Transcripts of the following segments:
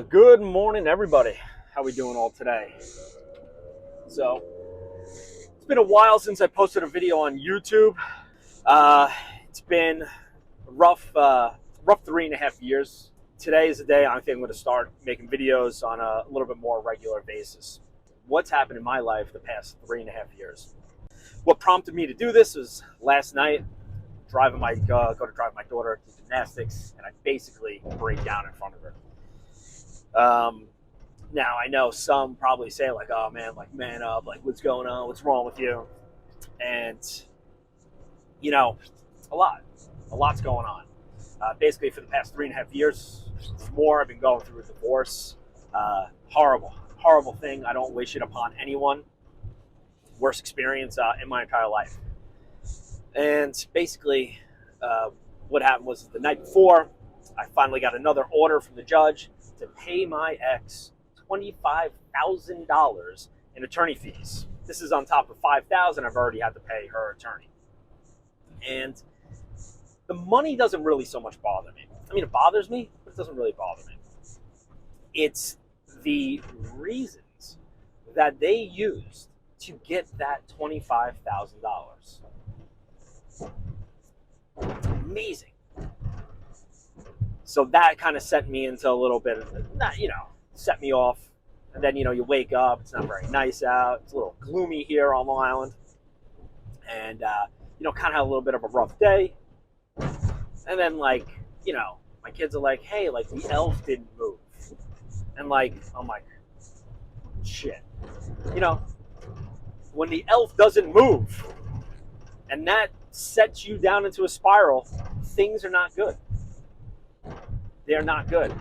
Good morning, everybody. How we doing all today? So, it's been a while since I posted a video on YouTube. It's been a rough 3.5 years. Today is the day I think I'm going to start making videos on a little bit more regular basis. What's happened in my life the past 3.5 years? What prompted me to do this was last night, go to drive my daughter to gymnastics, and I basically break down in front of her. Now I know some probably say like, "Oh man, like man up, like what's going on? What's wrong with you?" And a lot's going on. Basically, for the past 3.5 years, more, I've been going through a divorce. Horrible thing. I don't wish it upon anyone. Worst experience in my entire life. And basically, what happened was the night before, I finally got another order from the judge to pay my ex $25,000 in attorney fees. This is on top of $5,000 I've already had to pay her attorney. And the money doesn't really so much bother me. I mean, it bothers me, but it doesn't really bother me. It's the reasons that they used to get that $25,000. Amazing. So that kind of set me into a little bit of, set me off. And then, you wake up, it's not very nice out. It's a little gloomy here on Long Island. And, kind of had a little bit of a rough day. And then, my kids are like, hey, like, the elf didn't move. And, I'm like, shit. When the elf doesn't move, and that sets you down into a spiral, things are not good. They're not good.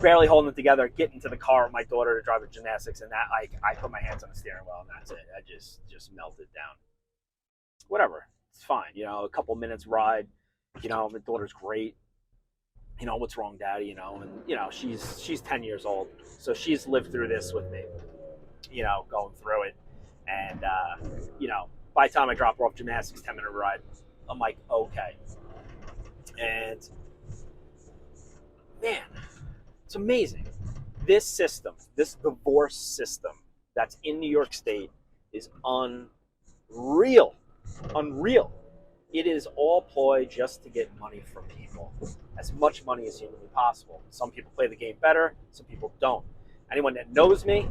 Barely holding it together, get into the car with my daughter to drive to gymnastics, and that I put my hands on the steering wheel, and that's it. I just melted down. Whatever, it's fine. A couple minutes ride. My daughter's great. What's wrong, Daddy? And she's 10 years old, so she's lived through this with me. Going through it, and by the time I drop her off gymnastics, 10-minute ride, I'm like, okay. And man, it's amazing. This system, this divorce system that's in New York State is unreal. Unreal. It is all ploy just to get money from people. As much money as humanly possible. Some people play the game better, some people don't. Anyone that knows me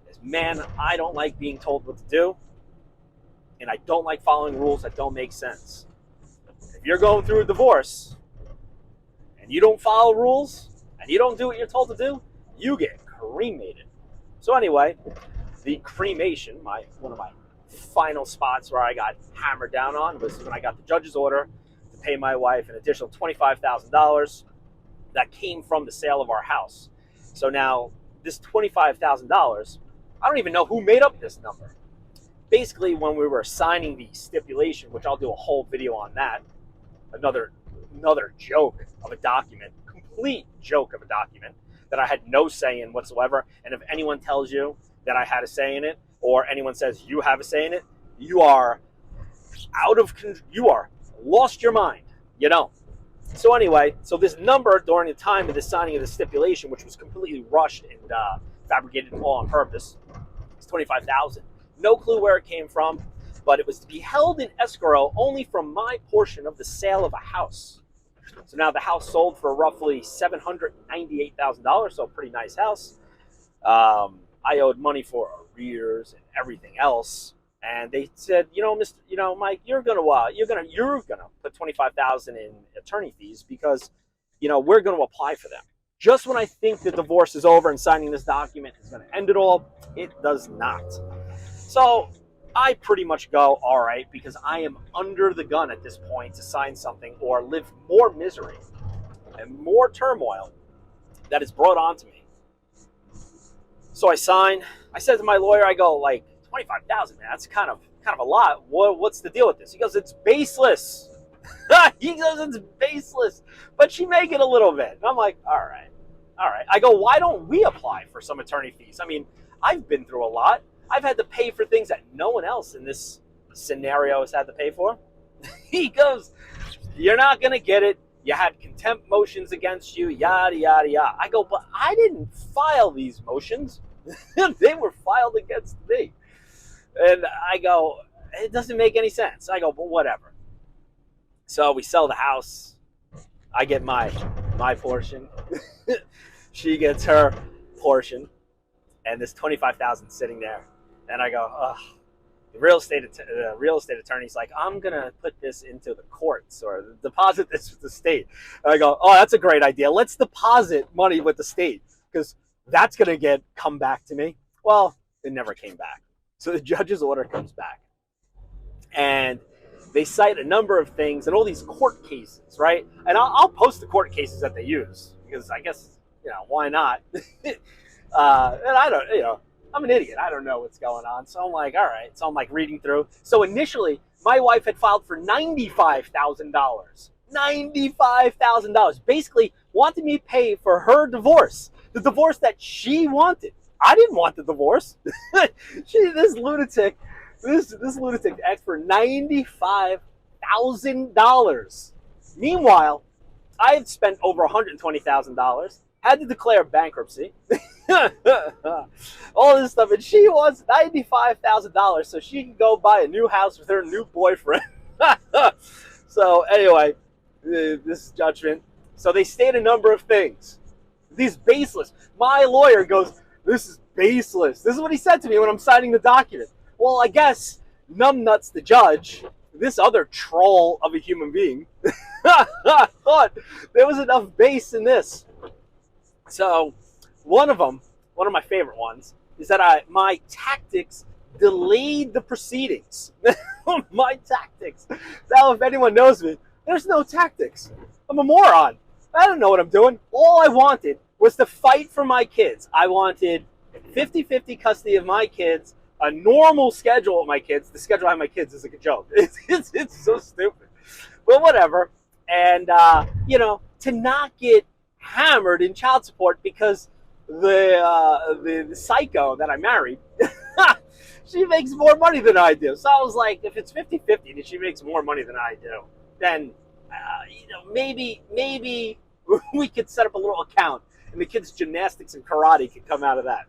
is, man, I don't like being told what to do, and I don't like following rules that don't make sense. If you're going through a divorce and you don't follow rules and you don't do what you're told to do, you get cremated. So anyway, the cremation, one of my final spots where I got hammered down on, was when I got the judge's order to pay my wife an additional $25,000 that came from the sale of our house. So now this $25,000, I don't even know who made up this number. Basically, when we were signing the stipulation, which I'll do a whole video on that, another joke of a document, complete joke of a document that I had no say in whatsoever. And if anyone tells you that I had a say in it, or anyone says you have a say in it, you are you are lost your mind. So anyway, this number during the time of the signing of the stipulation, which was completely rushed and fabricated all on purpose, is $25,000. No clue where it came from, but it was to be held in escrow only from my portion of the sale of a house. So now the house sold for roughly $798,000, so a pretty nice house. I owed money for arrears and everything else, and they said, Mike, you're gonna put $25,000 in attorney fees because, we're gonna apply for them. Just when I think the divorce is over and signing this document is gonna end it all, it does not. So I pretty much go, all right, because I am under the gun at this point to sign something or live more misery and more turmoil that is brought onto me. So I sign. I said to my lawyer, I go, like, $25,000, man, that's kind of a lot. What's the deal with this? He goes, it's baseless. He goes, it's baseless. But you make it a little bit. And I'm like, all right. I go, why don't we apply for some attorney fees? I mean, I've been through a lot. I've had to pay for things that no one else in this scenario has had to pay for. He goes, you're not going to get it. You had contempt motions against you, yada, yada, yada. I go, but I didn't file these motions. They were filed against me. And I go, it doesn't make any sense. I go, but whatever. So we sell the house. I get my portion. She gets her portion. And this $25,000 sitting there. And I go, ugh. The real estate attorney's like, I'm going to put this into the courts or deposit this with the state. And I go, oh, that's a great idea. Let's deposit money with the state because that's going to come back to me. Well, it never came back. So the judge's order comes back. And they cite a number of things and all these court cases, right? And I'll post the court cases that they use because I guess, why not? And I don't, I'm an idiot. I don't know what's going on. So I'm like, all right. So I'm like reading through. So initially, my wife had filed for $95,000. $95,000. Basically, wanted me to pay for her divorce. The divorce that she wanted. I didn't want the divorce. This lunatic asked for $95,000. Meanwhile, I had spent over $120,000. Had to declare bankruptcy. All this stuff, and she wants $95,000 so she can go buy a new house with her new boyfriend. So anyway, this judgment. So they state a number of things. These baseless. My lawyer goes, this is baseless. This is what he said to me when I'm signing the document. Well, I guess numbnuts the judge, this other troll of a human being, thought there was enough base in this. So one of my favorite ones, is that my tactics delayed the proceedings. My tactics. Now, if anyone knows me, there's no tactics. I'm a moron. I don't know what I'm doing. All I wanted was to fight for my kids. I wanted 50-50 custody of my kids, a normal schedule of my kids. The schedule I have my kids is like a joke. It's so stupid. But whatever. And, to not get hammered in child support because the psycho that I married, she makes more money than I do. So I was like, if it's 50-50 and she makes more money than I do, then, maybe we could set up a little account and the kids' gymnastics and karate could come out of that.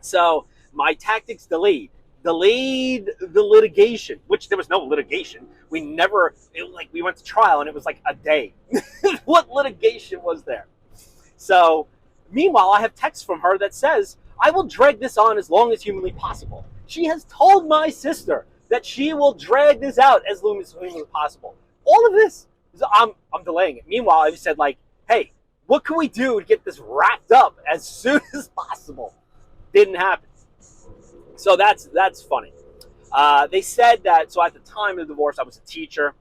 So my tactics delayed the litigation, which there was no litigation. We went to trial and it was like a day. What litigation was there? So meanwhile, I have text from her that says, I will drag this on as long as humanly possible. She has told my sister that she will drag this out as long as humanly possible. All of this, I'm delaying it. Meanwhile, I said hey, what can we do to get this wrapped up as soon as possible? Didn't happen. So that's funny. They said that, so at the time of the divorce, I was a teacher,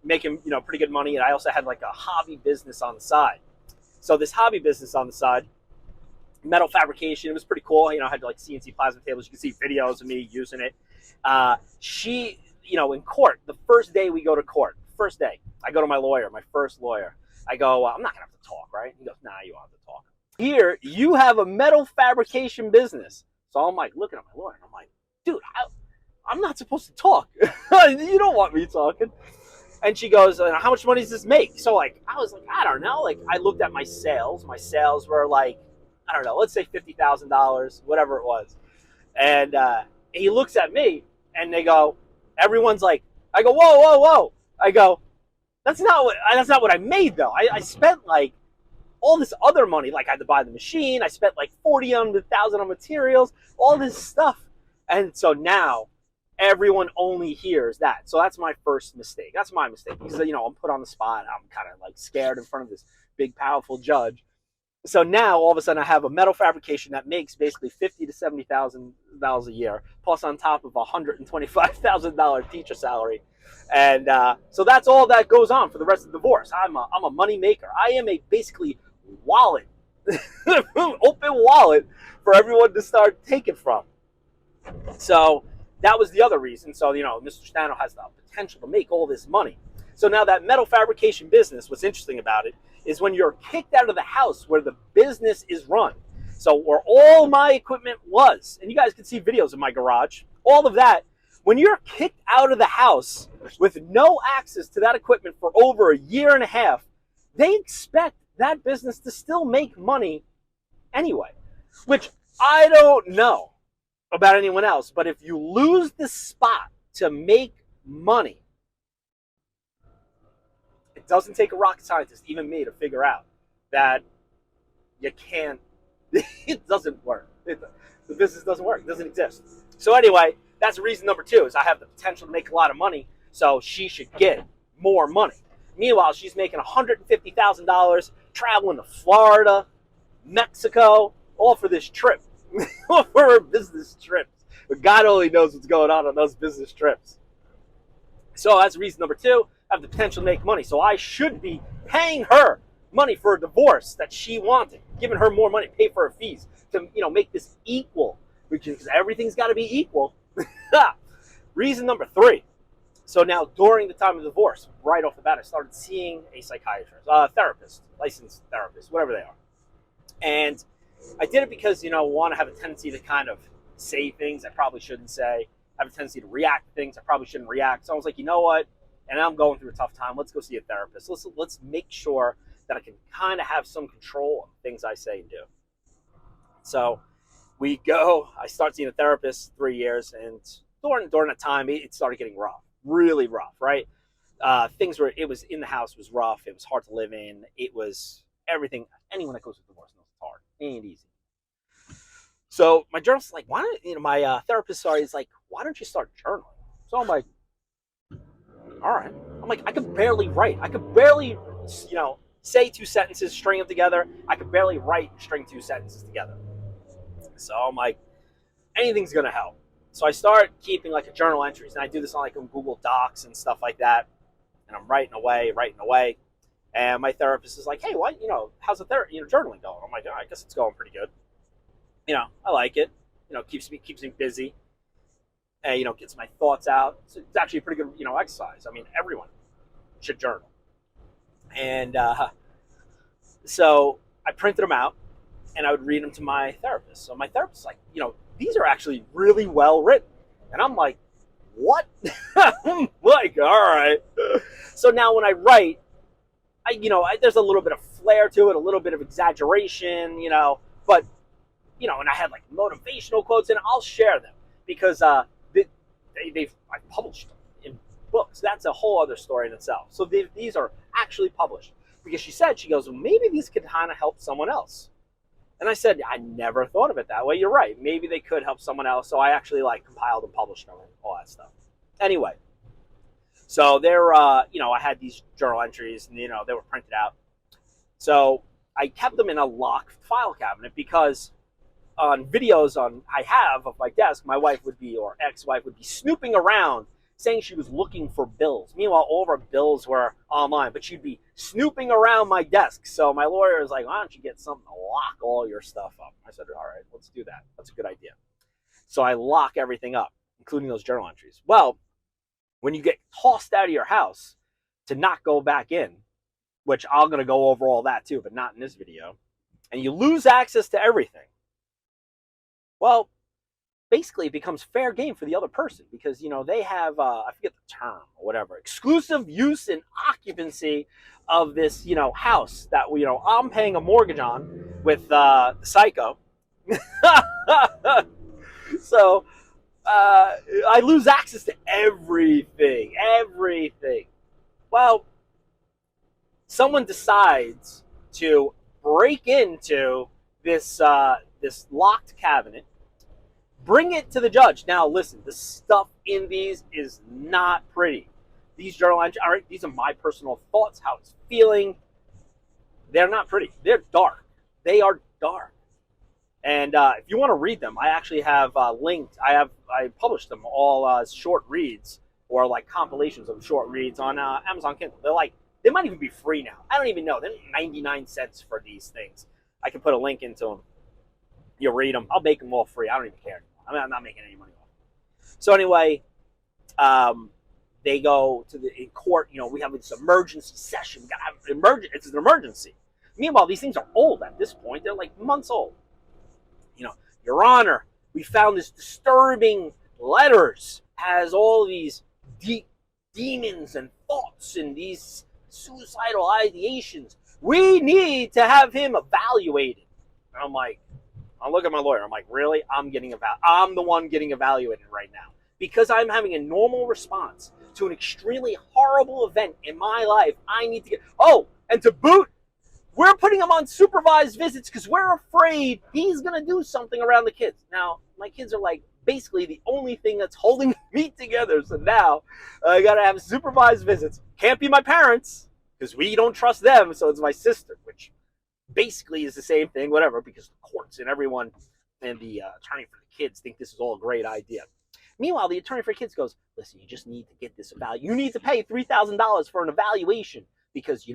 making, pretty good money. And I also had like a hobby business on the side. So this hobby business on the side, metal fabrication, it was pretty cool. I had like CNC plasma tables. You can see videos of me using it. She, in court, the first day we go to court, first day, I go to my lawyer, my first lawyer. I go, I'm not going to have to talk, right? He goes, nah, you don't have to talk. Here, you have a metal fabrication business. So I'm like looking at my lawyer, and I'm like, dude, I'm not supposed to talk. You don't want me talking. And she goes, how much money does this make? So I was like, I don't know. I looked at my sales. My sales were like, I don't know, let's say $50,000, whatever it was. And he looks at me and they go, everyone's like, I go, whoa, whoa, whoa. I go, that's not what I made though. I spent like all this other money. Like I had to buy the machine. I spent like $40,000 on materials, all this stuff. And so now everyone only hears that. So that's my first mistake. That's my mistake because, I'm put on the spot. I'm kind of like scared in front of this big, powerful judge. So now all of a sudden I have a metal fabrication that makes basically $50,000 to $70,000 a year, plus on top of a $125,000 teacher salary. And so that's all that goes on for the rest of the divorce. I'm a money maker. I am a basically wallet, open wallet for everyone to start taking from. So that was the other reason. So, Mr. Stano has the potential to make all this money. So now that metal fabrication business, what's interesting about it is when you're kicked out of the house where the business is run. So where all my equipment was, and you guys can see videos of my garage, all of that, when you're kicked out of the house with no access to that equipment for over a year and a half, they expect that business to still make money anyway, which I don't know about anyone else, but if you lose the spot to make money, it doesn't take a rocket scientist, even me, to figure out that you can't, it doesn't work. The business doesn't work. It doesn't exist. So anyway, that's reason number 2 is I have the potential to make a lot of money, so she should get more money. Meanwhile, she's making $150,000 traveling to Florida, Mexico, all for this trip, all for her business trips. But God only knows what's going on those business trips. So that's reason number 2. I have the potential to make money, so I should be paying her money for a divorce that she wanted, giving her more money, pay for her fees to, make this equal, because everything's got to be equal. Reason number 3. So now, during the time of the divorce, right off the bat, I started seeing a psychiatrist, a therapist, licensed therapist, whatever they are. And I did it because, one, I have a tendency to kind of say things I probably shouldn't say. I have a tendency to react to things I probably shouldn't react. So I was like, you know what? And I'm going through a tough time. Let's go see a therapist. Let's make sure that I can kind of have some control on things I say and do. So I start seeing a therapist 3 years, and during that time, it started getting rough, really rough, right? It was in the house was rough. It was hard to live in. It was everything. Anyone that goes through divorce knows it's hard. It ain't easy. So my journalist is like, why don't, my therapist, is like, why don't you start journaling? So I'm like, all right. I'm like, I could barely write. I could barely, say 2 sentences, string them together. I could barely write and string 2 sentences together. So I'm like, anything's going to help. So I start keeping like a journal entries, and I do this on Google Docs and stuff like that. And I'm writing away. And my therapist is like, hey, what, how's the journaling going? I'm like, oh, I guess it's going pretty good. I like it. Keeps me busy. And, gets my thoughts out. So it's actually a pretty good, exercise. I mean, everyone should journal. And so I printed them out, and I would read them to my therapist. So my therapist is like, these are actually really well written. And I'm like, what? I'm like, all right. So now when I write, there's a little bit of flair to it, a little bit of exaggeration, but, and I had motivational quotes, and I'll share them because I published them in books. That's a whole other story in itself. So these are actually published because she goes, well, maybe these could kind of help someone else. And I said, I never thought of it that way. You're right. Maybe they could help someone else. So I actually compiled and published them and all that stuff. Anyway, so I had these journal entries, and, they were printed out. So I kept them in a locked file cabinet because on videos I have of my desk, my wife would be, or ex-wife would be, snooping around saying she was looking for bills. Meanwhile, all of our bills were online, but she'd be snooping around my desk. So my lawyer is like, why don't you get something to lock all your stuff up? I said, all right, let's do that. That's a good idea. So I lock everything up, including those journal entries. Well, when you get tossed out of your house to not go back in, which I'm going to go over all that too, but not in this video, and you lose access to everything, well, basically it becomes fair game for the other person because, they have, I forget the term or whatever, exclusive use and occupancy of this, house that, I'm paying a mortgage on with the psycho. So I lose access to everything. Well, someone decides to break into this locked cabinet, bring it to the judge. Now, listen, the stuff in these is not pretty. These journal entries, all right, these are my personal thoughts, how it's feeling. They're not pretty. They're dark. They are dark. And if you want to read them, I actually have linked. I published them all as short reads or compilations of short reads on Amazon Kindle. They might even be free now. I don't even know. They're 99 cents for these things. I can put a link into them. You'll read them. I'll make them all free. I don't even care anymore. I'm not making any money off them. So anyway, they go to in court. We have this emergency session. We got to have it's an emergency. Meanwhile, these things are old at this point. They're months old. Your Honor, we found this disturbing letters. Has all these demons and thoughts and these suicidal ideations. We need to have him evaluated. And I'm like, I look at my lawyer. I'm like, really? I'm the one getting evaluated right now because I'm having a normal response to an extremely horrible event in my life. I need to get. Oh, and to boot, we're putting him on supervised visits because we're afraid he's gonna do something around the kids. Now, my kids are like basically the only thing that's holding me together. So now I gotta have supervised visits. Can't be my parents because we don't trust them. So it's my sister, which basically is the same thing, whatever, because the courts and everyone and the attorney for the kids think this is all a great idea. Meanwhile, the attorney for kids goes, listen, you just need to get this evaluation. You need to pay $3,000 for an evaluation because, we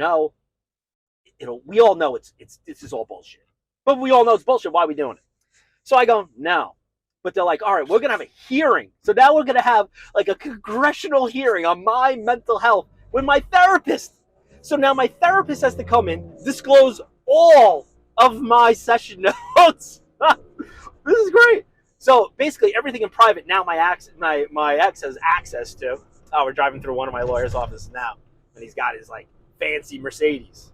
all know this is all bullshit. But we all know it's bullshit. Why are we doing it? So I go, no. But they're like, all right, we're going to have a hearing. So now we're going to have like a congressional hearing on my mental health with my therapist. So now my therapist has to come in, disclose all of my session notes. This is great. So basically everything in private now my ex has access to. Oh, we're driving through one of my lawyer's offices now. And he's got his like fancy Mercedes.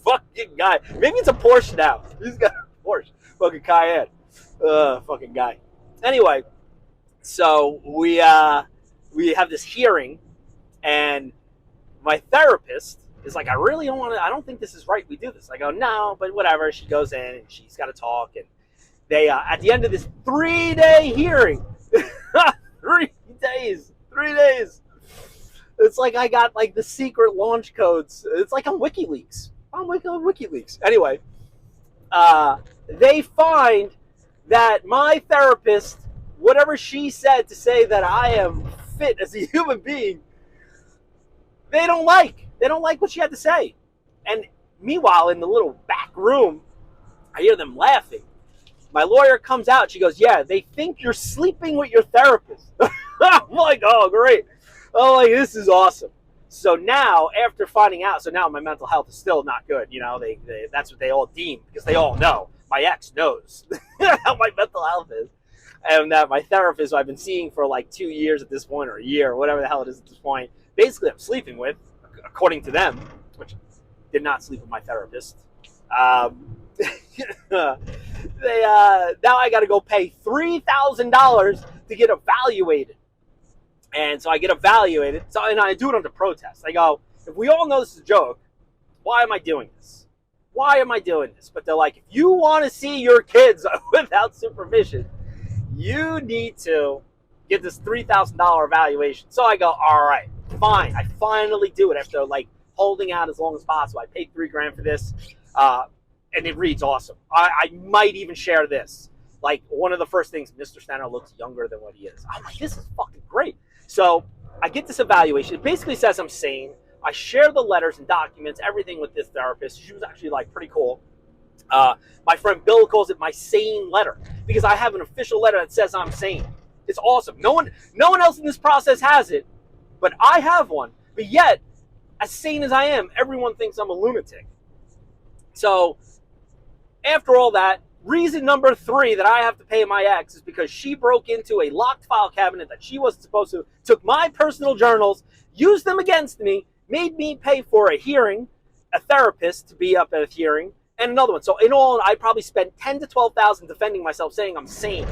Fucking guy. Maybe it's a Porsche now. He's got a Porsche. Fucking Cayenne. Fucking guy. Anyway, so we have this hearing and my therapist is like, I don't think this is right. We do this. I go, no, but whatever. She goes in and she's got to talk. And they, at the end of this 3-day hearing, 3 days, it's like I got like the secret launch codes. It's like on WikiLeaks. I'm like on WikiLeaks. Anyway, they find that my therapist, whatever she said to say that I am fit as a human being, they don't like what she had to say. And meanwhile, in the little back room, I hear them laughing. My lawyer comes out. She goes, yeah, they think you're sleeping with your therapist. I'm like, oh, great. Oh, like, this is awesome. So now, after finding out, now my mental health is still not good. That's what they all deem because they all know. My ex knows how my mental health is. And that my therapist, who I've been seeing for like 2 years at this point, or a year, or whatever the hell it is at this point, basically I'm sleeping with, according to them, which did not sleep with my therapist. Now I got to go pay $3,000 to get evaluated. And so I get evaluated. And I do it under protest. I go, if we all know this is a joke, why am I doing this? But they're like, if you want to see your kids without supervision, you need to get this $3,000 evaluation. So I go, all right, fine. I finally do it after like holding out as long as possible. I paid $3,000 for this. And it reads awesome. I might even share this. Like one of the first things, Mr. Stanner looks younger than what he is. I'm like, this is fucking great. So I get this evaluation. It basically says I'm sane. I share the letters and documents, everything with this therapist. She was actually like pretty cool. My friend Bill calls it my sane letter because I have an official letter that says I'm sane. It's awesome. No one else in this process has it, but I have one. But yet, as sane as I am, everyone thinks I'm a lunatic. So after all that, reason number 3 that I have to pay my ex is because she broke into a locked file cabinet that she wasn't supposed to, took my personal journals, used them against me, made me pay for a hearing, a therapist to be up at a hearing, and another one. So in all, I probably spent $10,000 to $12,000 defending myself, saying I'm sane.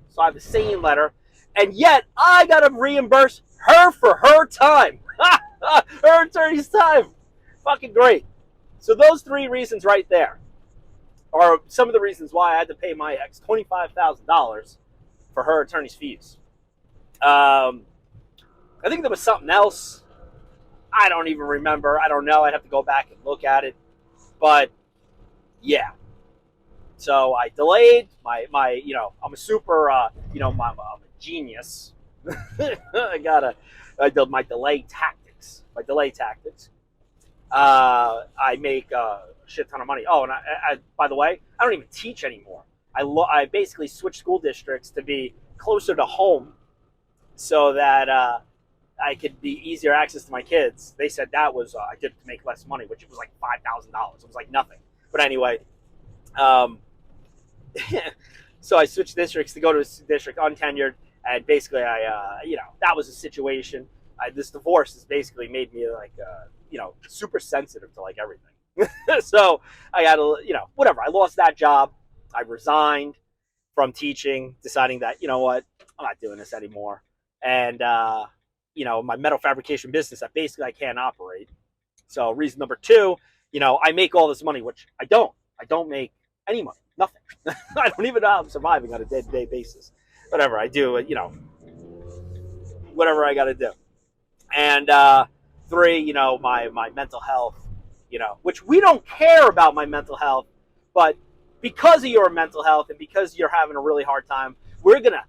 So I have a sane letter, and yet I gotta reimburse her for her time, her attorney's time. Fucking great. So those 3 reasons right there are some of the reasons why I had to pay my ex $25,000 for her attorney's fees. I think there was something else. I don't even remember. I don't know. I'd have to go back and look at it. But yeah. So I delayed my I'm a super, I'm a genius. I did my delay tactics. I make a shit ton of money. Oh, and I by the way, I don't even teach anymore. I basically switched school districts to be closer to home so that I could be easier access to my kids. They said that was I did it to make less money, which it was like $5,000. It was like nothing. But anyway, so I switched districts to go to a district untenured, and basically that was a situation. this divorce has basically made me like, super sensitive to like everything. So I got to, whatever. I lost that job. I resigned from teaching, deciding that, you know what, I'm not doing this anymore. And, my metal fabrication business that basically I can't operate. So reason number two, I make all this money, which I don't. I don't make any money, nothing. I don't even know how I'm surviving on a day-to-day basis. Whatever I do, whatever I got to do. And three, my mental health, which we don't care about my mental health, but because of your mental health and because you're having a really hard time, we're gonna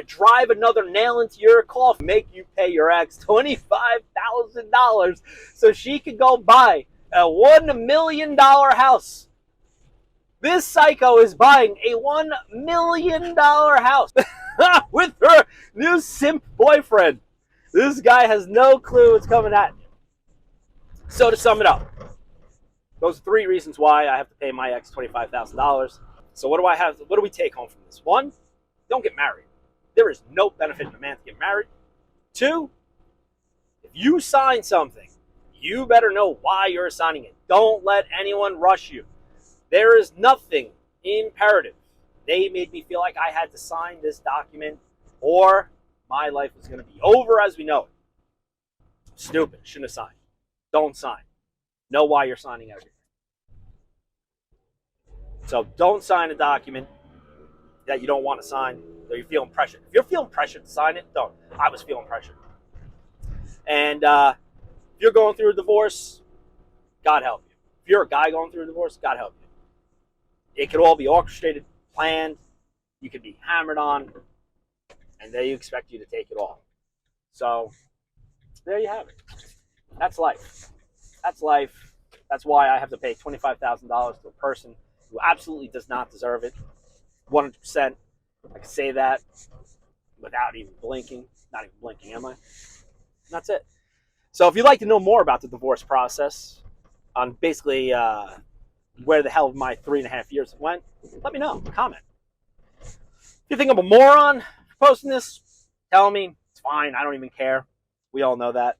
drive another nail into your coffin, make you pay your ex $25,000 so she can go buy a $1 million house. This psycho is buying a $1 million house with her new simp boyfriend. This guy has no clue what's coming at him. So to sum it up, those are three reasons why I have to pay my ex $25,000. So what do we take home from this? One, don't get married. There is no benefit in a man to get married. Two, if you sign something, you better know why you're signing it. Don't let anyone rush you. There is nothing imperative. They made me feel like I had to sign this document or my life was going to be over as we know it. Stupid. Shouldn't have signed. Don't sign. Know why you're signing everything. So don't sign a document that you don't want to sign, or you're feeling pressured. If you're feeling pressured to sign it, don't. I was feeling pressured. And if you're going through a divorce, God help you. If you're a guy going through a divorce, God help you. It could all be orchestrated, planned. You could be hammered on, and they expect you to take it all. So there you have it. That's life. That's life. That's why I have to pay $25,000 to a person who absolutely does not deserve it. 100%. I can say that without even blinking. Not even blinking, am I? And that's it. So if you'd like to know more about the divorce process, on basically where the hell my 3.5 years went, let me know. Comment. If you think I'm a moron for posting this, tell me. It's fine. I don't even care. We all know that.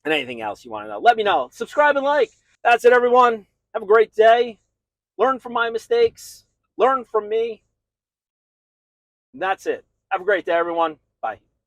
And anything else you want to know, let me know. Subscribe and like. That's it, everyone. Have a great day. Learn from my mistakes. Learn from me. And that's it. Have a great day, everyone.